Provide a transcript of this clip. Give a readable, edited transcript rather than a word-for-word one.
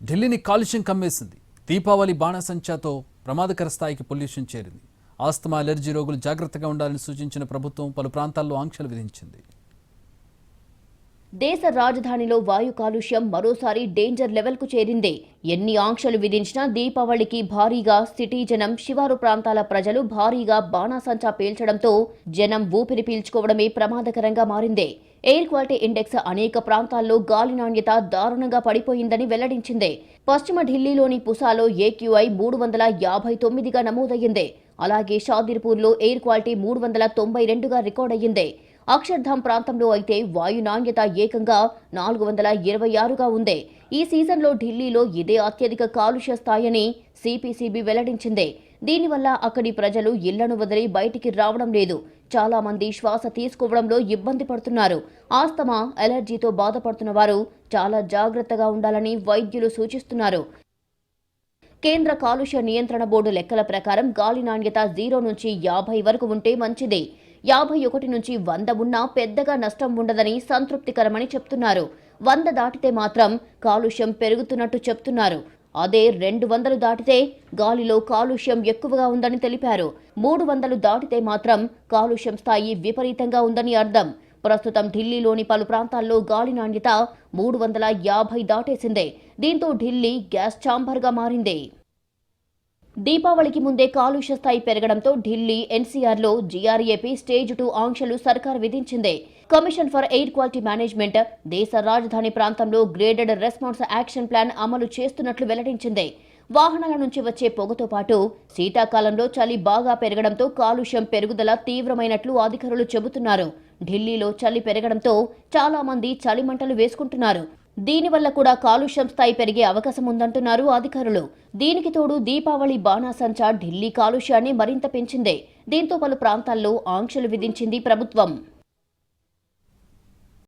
ఢిల్లీని కాలుష్యం కమ్మేసింది. దీపావళి బాణసంచాతో ప్రమాదకర స్థాయికి పొల్యూషన్ చేరింది. ఆస్తమా, అలర్జీ రోగులు జాగ్రత్తగా ఉండాలని సూచించిన ప్రభుత్వం పలు ప్రాంతాల్లో ఆంక్షలు విధించింది. దేశ రాజధానిలో వాయు కాలుష్యం మరోసారి డేంజర్ లెవెల్కు చేరింది. ఎన్ని ఆంక్షలు విధించినా దీపావళికి భారీగా సిటీ జనం, శివారు ప్రాంతాల ప్రజలు భారీగా బాణాసంచా పేల్చడంతో జనం ఊపిరి పీల్చుకోవడమే ప్రమాదకరంగా మారింది. ఎయిర్ క్వాలిటీ ఇండెక్స్ అనేక ప్రాంతాల్లో గాలి నాణ్యత దారుణంగా పడిపోయిందని వెల్లడించింది. పశ్చిమ ఢిల్లీలోని పుసాలో AQI 359గా నమోదయ్యింది. అలాగే షాదిర్పూర్లో ఎయిర్ క్వాలిటీ 392గా రికార్డయ్యింది. అక్షర్ధామ్ ప్రాంతంలో అయితే వాయు నాణ్యత ఏకంగా 426గా ఉంది. ఈ సీజన్లో ఢిల్లీలో ఇదే అత్యధిక కాలుష్య స్థాయిని CPCB వెల్లడించింది. దీనివల్ల అక్కడి ప్రజలు ఇళ్లను వదిలి బయటికి రావడం లేదు. చాలా మంది శ్వాస తీసుకోవడంలో ఇబ్బంది పడుతున్నారు. ఆస్తమా, అలర్జీతో బాధపడుతున్న వారు చాలా జాగ్రత్తగా ఉండాలని వైద్యులు సూచిస్తున్నారు. కేంద్ర కాలుష్య నియంత్రణ బోర్డు లెక్కల ప్రకారం గాలి నాణ్యత 0 నుంచి 50 వరకు ఉంటే మంచిది. 51 నుంచి 100 ఉన్నా పెద్దగా నష్టం ఉండదని, సంతృప్తికరమని చెప్తున్నారు. 100 దాటితే మాత్రం కాలుష్యం పెరుగుతున్నట్టు చెప్తున్నారు. అదే 200 దాటితే గాలిలో కాలుష్యం ఎక్కువగా ఉందని తెలిపారు. 300 దాటితే మాత్రం కాలుష్యం స్థాయి విపరీతంగా ఉందని అర్థం. ప్రస్తుతం ఢిల్లీలోని పలు ప్రాంతాల్లో గాలి నాణ్యత 350 దాటేసింది. దీంతో ఢిల్లీ గ్యాస్ ఛాంబర్గా మారింది. దీపావళికి ముందే కాలుష్య స్థాయి పెరగడంతో ఢిల్లీ NCRలో GRAP స్టేజ్ 2 ఆంక్షలు సర్కార్ విధించింది. Commission for air quality management దేశ రాజధాని ప్రాంతంలో గ్రేడెడ్ రెస్పాన్స్ యాక్షన్ ప్లాన్ అమలు చేస్తున్నట్లు వెల్లడించింది. వాహనాల నుంచి వచ్చే పొగతో పాటు శీతాకాలంలో చలి బాగా పెరగడంతో కాలుష్యం పెరుగుదల తీవ్రమైనట్లు అధికారులు చెబుతున్నారు. ఢిల్లీలో చలి పెరగడంతో చాలా మంది చలిమంటలు వేసుకుంటున్నారు. దీనివల్ల కూడా కాలుష్యం స్థాయి పెరిగే అవకాశం ఉందంటున్నారు అధికారులు. దీనికి తోడు దీపావళి బాణాసంచా ఢిల్లీ కాలుష్యాన్ని మరింత పెంచింది. దీంతో పలు ప్రాంతాల్లో ఆంక్షలు విధించింది ప్రభుత్వం.